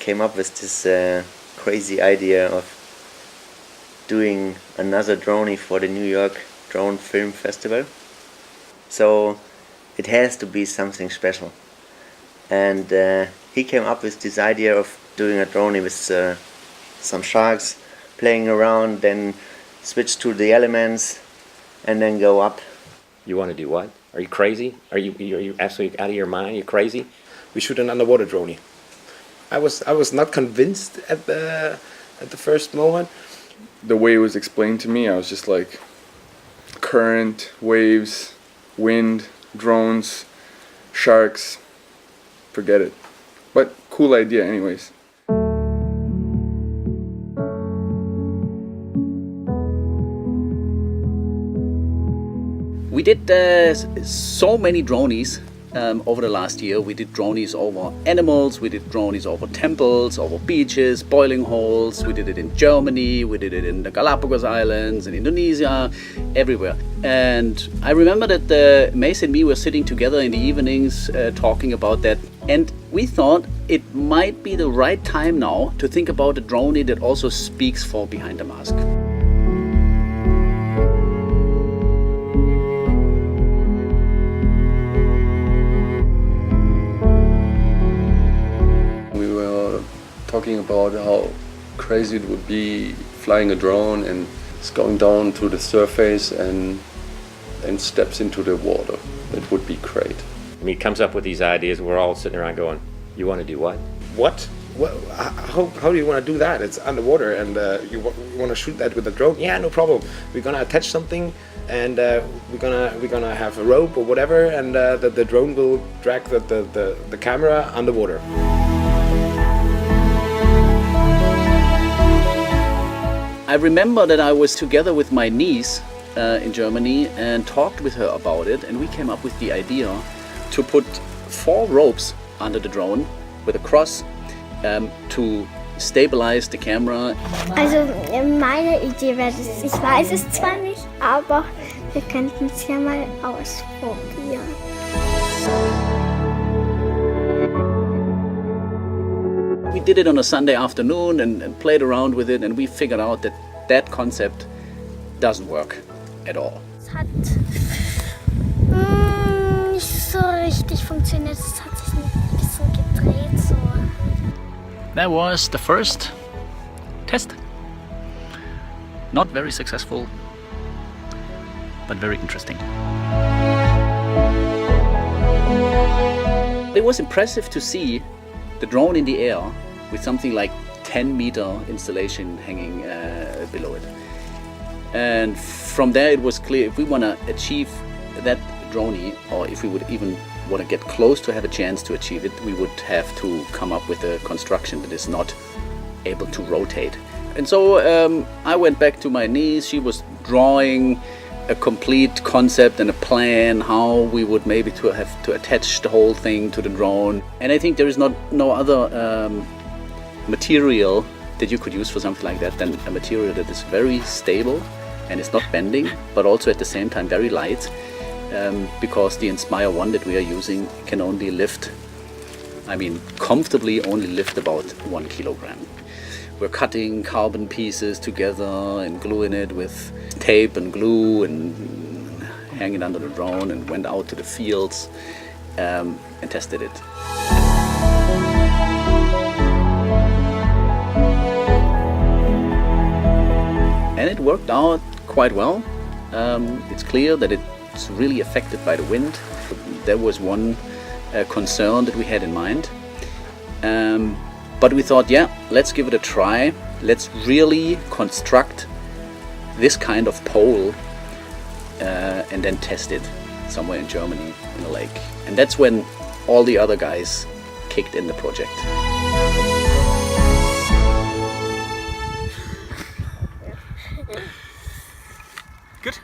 came up with this crazy idea of doing another Dronie for the New York Drone Film Festival. So it has to be something special. And he came up with this idea of doing a Dronie with some sharks, playing around, then switch to the elements, and then go up. You want to do what? Are you crazy? Are you absolutely out of your mind? You're crazy? We shoot an underwater Dronie. I was not convinced at the first moment. The way it was explained to me, I was just like, current, waves, wind, drones, sharks, forget it. But cool idea anyways. We did so many Dronies over the last year. We did Dronies over animals, we did Dronies over temples, over beaches, boiling holes. We did it in Germany, we did it in the Galapagos Islands, in Indonesia, everywhere. And I remember that Mace and me were sitting together in the evenings talking about that. And we thought it might be the right time now to think about a Dronie that also speaks for behind the mask. Talking about how crazy it would be flying a drone and it's going down to the surface and then steps into the water. That would be great. I mean, he comes up with these ideas. We're all sitting around going, "You want to do what? What? How do you want to do that? It's underwater, and you want to shoot that with a drone? Yeah, no problem. We're gonna attach something, and we're gonna have a rope or whatever, and the drone will drag the camera underwater." I remember that I was together with my niece in Germany and talked with her about it, and we came up with the idea to put 4 ropes under the drone with a cross to stabilize the camera. Also meine Idee wäre das, ich weiß es zwar nicht, aber wir könnten es ja mal ausprobieren. We did it on a Sunday afternoon and played around with it, and we figured out that that concept doesn't work at all. Es hat nicht so richtig funktioniert, es hat sich ein bisschen gedreht so. That was the first test. Not very successful, but very interesting. It was impressive to see the drone in the air with something like 10-meter installation hanging below it. And from there it was clear if we want to achieve that Dronie, or if we would even want to get close to have a chance to achieve it, we would have to come up with a construction that is not able to rotate. And so I went back to my niece. She was drawing a complete concept and a plan how we would maybe to have to attach the whole thing to the drone. And I think there is no other material that you could use for something like that than a material that is very stable and is not bending, but also at the same time very light, because the Inspire 1 that we are using can only lift, comfortably only lift about 1 kilogram. We're cutting carbon pieces together and gluing it with tape and glue and hanging under the drone, and went out to the fields and tested it. And it worked out quite well. It's clear that it's really affected by the wind. There was one concern that we had in mind. But we thought, yeah, let's give it a try. Let's really construct this kind of pole and then test it somewhere in Germany in a lake. And that's when all the other guys kicked in the project. Good.